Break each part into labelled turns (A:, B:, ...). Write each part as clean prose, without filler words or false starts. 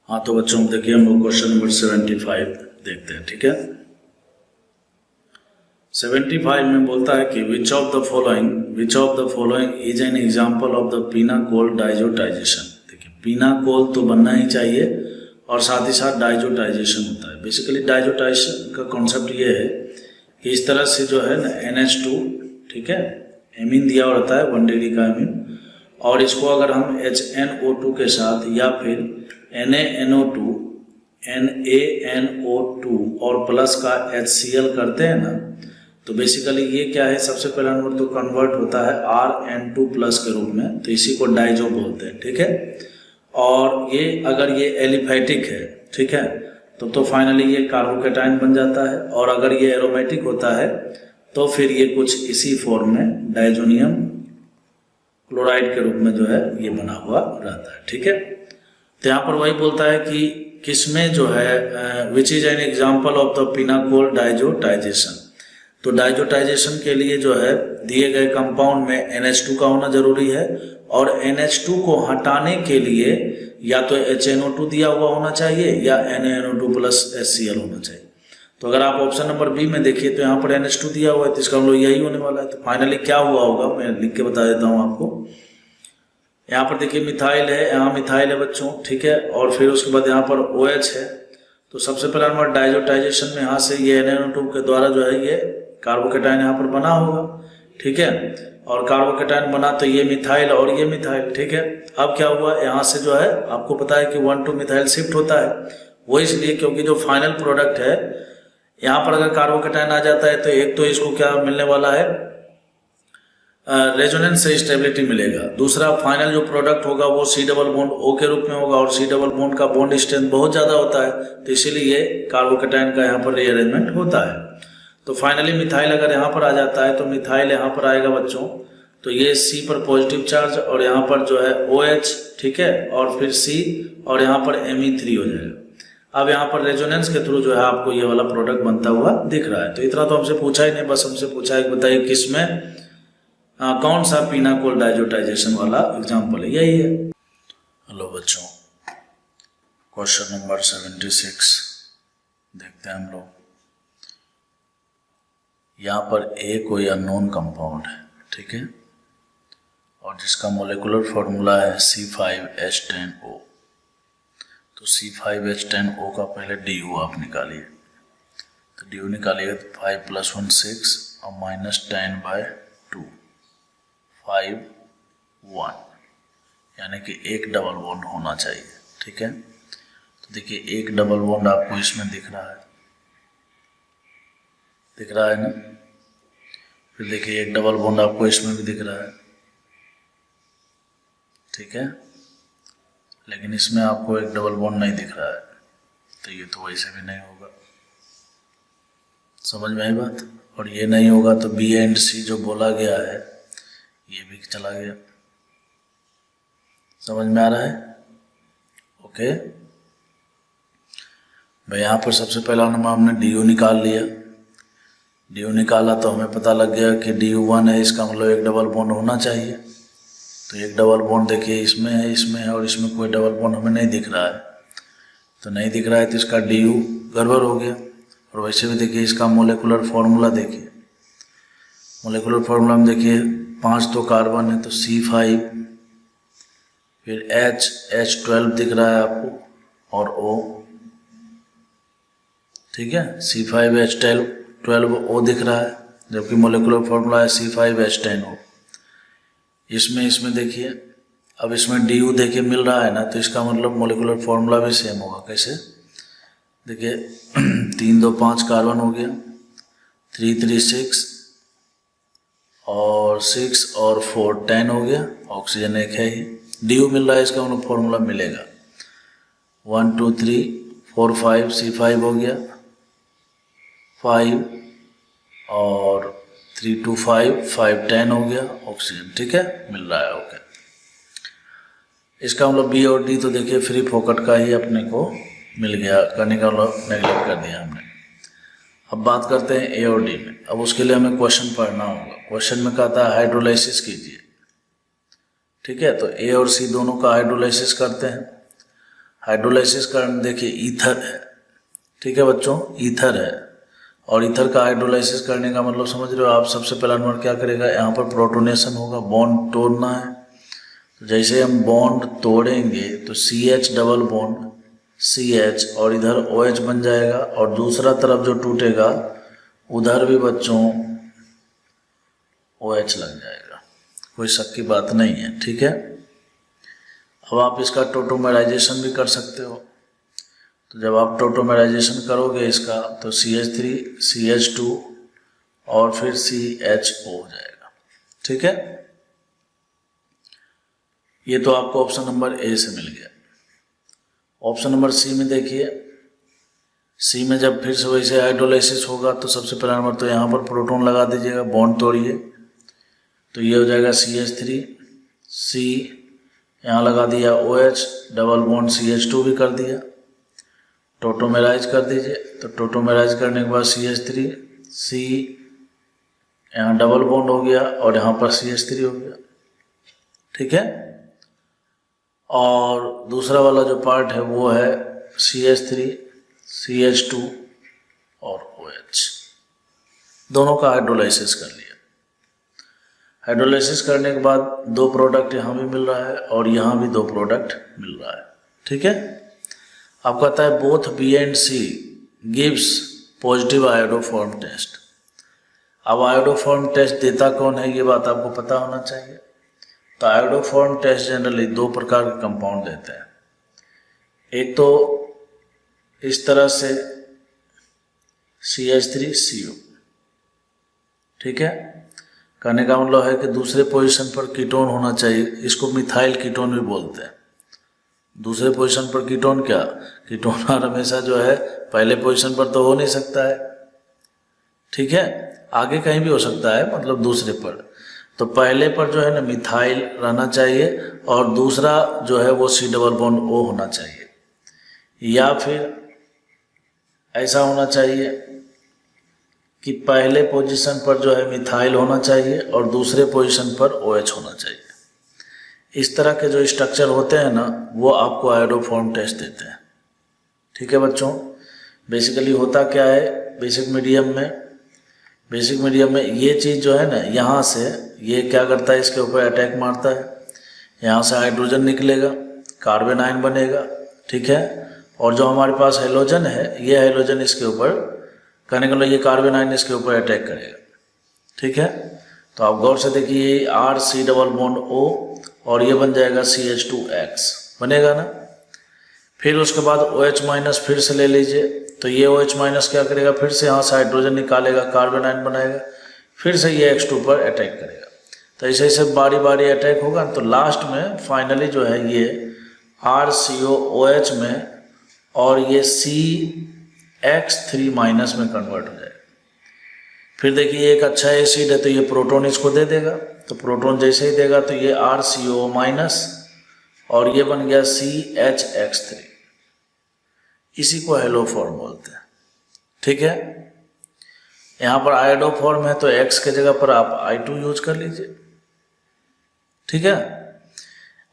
A: हाँ तो बच्चों देखिए हम लोग क्वेश्चन नंबर 75 देखते हैं, ठीक है। 75 में बोलता है कि which of the following is an example of the pinacol diazotization. देखिए पीनाकोल तो बनना ही चाहिए और साथ ही साथ डाइजोटाइजेशन होता है। बेसिकली डाइजोटाइजेशन का कॉन्सेप्ट ये है कि इस तरह से जो है ना NH2, ठीक है, एमीन दिया रहता है 1 डिग्री का एमीन, और इसको अगर हम HNO2 के साथ या फिर NaNO2 और प्लस का HCl करते हैं ना, तो बेसिकली ये क्या है, सबसे पहला नंबर तो कन्वर्ट होता है RN2 प्लस के रूप में, तो इसी को डाइजो बोलते हैं, ठीक है। और ये अगर ये एलिफैटिक है, ठीक है, तो फाइनली ये कार्बोकेटाइन बन जाता है, और अगर ये एरोमेटिक होता है तो फिर ये कुछ इसी फॉर्म में डाइजोनियम क्लोराइड के रूप में जो है ये बना हुआ रहता है, ठीक है। तो यहाँ पर वही बोलता है कि किसमें जो है which is an example of the pinacol diazotization. तो डाइजोटाइजेशन के लिए जो है दिए गए कंपाउंड में NH2 का होना जरूरी है, और NH2 को हटाने के लिए या तो HNO2 दिया हुआ होना चाहिए या NaNO2 प्लस HCl होना चाहिए। तो अगर आप ऑप्शन नंबर बी में देखिए तो यहाँ पर NH2 दिया हुआ है, तो इसका हम लोग यही होने वाला है। तो फाइनली क्या हुआ होगा मैं लिख के बता देता हूँ आपको। यहाँ पर देखिए मिथाइल है, यहाँ मिथाइल है बच्चों, ठीक है, और फिर उसके बाद यहाँ पर OH है। तो सबसे पहला नंबर डाइजोटाइजेशन में यहाँ से ये NaNO2 के द्वारा जो है ये कार्बोकेटाइन यहाँ पर बना होगा, ठीक है, और कार्बोकेटाइन बना तो ये मिथाइल और ये मिथाइल, ठीक है। अब क्या हुआ, यहाँ से जो है आपको पता है कि 1,2 मिथाइल शिफ्ट होता है, वो इसलिए क्योंकि जो फाइनल प्रोडक्ट है यहाँ पर अगर कार्बोकेटाइन आ जाता है तो एक तो इसको क्या मिलने वाला है, रेजोनेंस से स्टेबिलिटी मिलेगा, दूसरा फाइनल जो प्रोडक्ट होगा वो C डबल बॉन्ड O के रूप में होगा, और C डबल बॉन्ड का बॉन्ड स्ट्रेंथ बहुत ज़्यादा होता है, तो इसीलिए कार्बोकेटाइन का यहाँ पर रीअरेंजमेंट होता है। तो फाइनली मिथाइल अगर यहाँ पर आ जाता है तो मिथाइल यहाँ पर आएगा बच्चों, तो ये C पर पॉजिटिव चार्ज और यहाँ पर जो है OH, ठीक है, और फिर C और यहाँ पर Me3 हो जाएगा। अब यहाँ पर रेजोनेंस के थ्रू जो है आपको ये वाला प्रोडक्ट बनता हुआ दिख रहा है। तो इतना तो हमसे पूछा ही नहीं, बस हमसे पूछा है कि बताइए किसमें कौन सा पीनाकोल डाइजोटाइजेशन वाला एग्जाम्पल है, यही है। हेलो बच्चों, क्वेश्चन नंबर 76 देखते हैं हम लोग। यहाँ पर A कोई अननोन कंपाउंड है, ठीक है, और जिसका मोलिकुलर फॉर्मूला है C5H10O। तो C5H10O का पहले DU आप निकालिए, तो DU निकालिएगा तो 5 + 1 6 और -10/2 5 1, यानी कि एक डबल बॉन्ड होना चाहिए, ठीक है। तो देखिए एक डबल बॉन्ड आपको इसमें दिख रहा है ना, फिर देखिए एक डबल बॉन्ड आपको इसमें भी दिख रहा है, ठीक है, लेकिन इसमें आपको एक डबल बॉन्ड नहीं दिख रहा है, तो ये तो वैसे भी नहीं होगा, समझ में आई बात। और ये नहीं होगा तो B एंड C जो बोला गया है ये भी चला गया, समझ में आ रहा है, ओके भाई। यहाँ पर सबसे पहला नंबर हमने DU निकाल लिया, DU निकाला तो हमें पता लग गया कि DU1 है, इसका मतलब एक डबल बॉन्ड होना चाहिए। तो एक डबल बॉन्ड देखिए इसमें है और इसमें कोई डबल बॉन्ड हमें नहीं दिख रहा है, तो नहीं दिख रहा है तो इसका DU गड़बड़ हो गया। और वैसे भी देखिए इसका मोलिकुलर फार्मूला देखिए, मोलिकुलर फार्मूला में देखिए 5 तो कार्बन है तो C5, फिर H12 दिख रहा है आपको और O, ठीक है, C5H12 O दिख रहा है, जबकि मोलिकुलर फार्मूला है C5H10O। इसमें देखिए अब इसमें DU देखिए मिल रहा है ना, तो इसका मतलब मोलिकुलर फार्मूला भी सेम होगा। कैसे, देखिए 3 2 5 कार्बन हो गया, 3 3 6 और 6 और 4 10 हो गया, ऑक्सीजन एक है ही, DU मिल रहा है, इसका मतलब फॉर्मूला मिलेगा 1 2 3 4 5 C5 हो गया 5 और 3 2 5 5 10 हो गया ऑक्सीजन, ठीक है, मिल रहा है, ओके। इसका मतलब B और D तो देखिए फ्री फोकट का ही अपने को मिल गया, करने का मतलब नेगलेक्ट कर दिया हमने। अब बात करते हैं A और D में। अब उसके लिए हमें क्वेश्चन पढ़ना होगा। क्वेश्चन में कहता है हाइड्रोलाइसिस कीजिए, ठीक है, तो A और C दोनों का हाइड्रोलाइसिस करते हैं। हाइड्रोलाइसिस का देखिए ईथर है, ठीक है बच्चों, ईथर है। और ईथर का हाइड्रोलाइसिस करने का मतलब समझ रहे हो आप। सबसे पहला नंबर क्या करेगा, यहाँ पर प्रोटोनेशन होगा, बॉन्ड तोड़ना है। तो जैसे हम बॉन्ड तोड़ेंगे तो CH डबल बॉन्ड CH और इधर OH बन जाएगा, और दूसरा तरफ जो टूटेगा उधर भी बच्चों OH लग जाएगा, कोई शक की बात नहीं है, ठीक है। अब आप इसका टोटोमराइजेशन भी कर सकते हो। तो जब आप टोटोमराइजेशन करोगे इसका तो CH3 CH2 और फिर CHO हो जाएगा, ठीक है। ये तो आपको ऑप्शन नंबर ए से मिल गया। ऑप्शन नंबर सी में देखिए, सी में जब फिर से वैसे हाइड्रोलाइसिस होगा तो सबसे पहला नंबर तो यहाँ पर प्रोटॉन लगा दीजिएगा, बॉन्ड तोड़िए, तो ये हो जाएगा CH3 C, यहाँ लगा दिया OH डबल बॉन्ड CH2 भी कर दिया, टोटोमेराइज कर दीजिए। तो टोटोमेराइज करने के बाद CH3 C, यहाँ डबल बॉन्ड हो गया और यहाँ पर CH3 हो गया, ठीक है। और दूसरा वाला जो पार्ट है वो है CH3 CH2 और OH, दोनों का हाइड्रोलाइसिस कर लिया। हाइड्रोलाइसिस करने के बाद दो प्रोडक्ट यहाँ भी मिल रहा है और यहाँ भी दो प्रोडक्ट मिल रहा है, ठीक है। आप कहता है both B and C gives positive iodoform test. अब आयोडोफॉर्म टेस्ट देता कौन है ये बात आपको पता होना चाहिए। तो आयोडोफॉर्म टेस्ट जनरली दो प्रकार के कंपाउंड देते हैं। एक तो इस तरह से CH3CO, ठीक है। कहने का मतलब है कि दूसरे पोजीशन पर कीटोन होना चाहिए, इसको मिथाइल कीटोन भी बोलते हैं। दूसरे पोजीशन पर कीटोन क्या, कीटोन हमेशा जो है पहले पोजीशन पर तो हो नहीं सकता है, ठीक है, आगे कहीं भी हो सकता है, मतलब दूसरे पर। तो पहले पर जो है ना मिथाइल रहना चाहिए और दूसरा जो है वो C डबल बॉन्ड O होना चाहिए, या फिर ऐसा होना चाहिए कि पहले पोजीशन पर जो है मिथाइल होना चाहिए और दूसरे पोजीशन पर OH होना चाहिए। इस तरह के जो स्ट्रक्चर होते हैं ना वो आपको आयोडोफॉर्म टेस्ट देते हैं, ठीक है बच्चों। बेसिकली होता क्या है, बेसिक मीडियम में ये चीज़ जो है ना यहाँ से ये क्या करता है, इसके ऊपर अटैक मारता है, यहाँ से हाइड्रोजन निकलेगा, कार्बन आयन बनेगा, ठीक है। और जो हमारे पास हेलोजन है ये हेलोजन इसके ऊपर, कहने का मतलब ये कार्बन आयन इसके ऊपर अटैक करेगा, ठीक है। तो आप गौर से देखिए RC डबल बॉन्ड O और ये बन जाएगा CH2X बनेगा ना। फिर उसके बाद OH माइनस फिर से ले लीजिए, तो ये OH माइनस क्या करेगा, फिर से यहाँ से हाइड्रोजन निकालेगा, कार्बन आयन बनाएगा, फिर से ये X2 पर अटैक करेगा। तो ऐसे ऐसे बारी बारी अटैक होगा, तो लास्ट में फाइनली जो है ये RCOOH में और ये CH3 माइनस में कन्वर्ट हो जाएगा। फिर देखिए एक अच्छा एसिड है तो ये प्रोटॉन इसको दे देगा, तो प्रोटॉन जैसे ही देगा तो ये RCO माइनस और ये बन गया CHX3, इसी को हेलोफॉर्म बोलते हैं, ठीक है। यहाँ पर आयोडोफॉर्म है तो X के जगह पर आप I2 यूज कर लीजिए, ठीक है।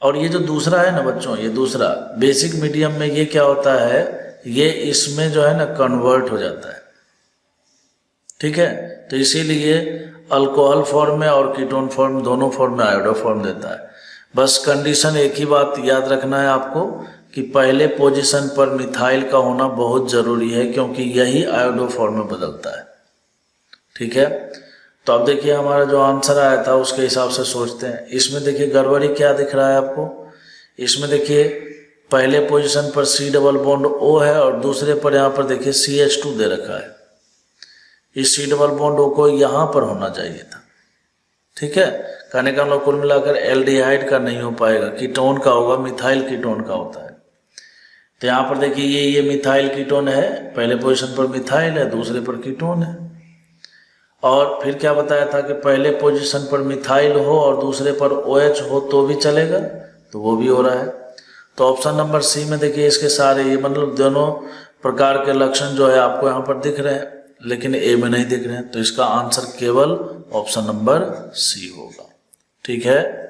A: और ये जो दूसरा है ना बच्चों, ये दूसरा बेसिक मीडियम में ये क्या होता है, ये इसमें जो है ना कन्वर्ट हो जाता है, ठीक है। तो इसीलिए अल्कोहल फॉर्म में और कीटोन फॉर्म दोनों फॉर्म में आयोडोफॉर्म देता है। बस कंडीशन एक ही बात याद रखना है आपको कि पहले पोजीशन पर मिथाइल का होना बहुत ज़रूरी है, क्योंकि यही आयोडोफॉर्म में बदलता है, ठीक है। तो अब देखिए हमारा जो आंसर आया था उसके हिसाब से सोचते हैं। इसमें देखिए गड़बड़ी क्या दिख रहा है आपको, इसमें देखिए पहले पोजीशन पर C डबल बॉन्ड O है और दूसरे पर यहाँ पर देखिए CH2 दे रखा है। इस C डबल बॉन्ड O को यहाँ पर होना चाहिए था, ठीक है। कहने का मतलब कुल मिलाकर एल्डिहाइड का नहीं हो पाएगा, कीटोन का होगा, मिथाइल कीटोन का होता है। तो यहाँ पर देखिए ये मिथाइल कीटोन है, पहले पोजीशन पर मिथाइल है, दूसरे पर कीटोन है। और फिर क्या बताया था कि पहले पोजीशन पर मिथाइल हो और दूसरे पर OH हो तो भी चलेगा, तो वो भी हो रहा है। तो ऑप्शन नंबर सी में देखिए इसके सारे ये मतलब दोनों प्रकार के लक्षण जो है आपको यहाँ पर दिख रहे हैं, लेकिन ए में नहीं दिख रहे हैं। तो इसका आंसर केवल ऑप्शन नंबर सी होगा, ठीक है।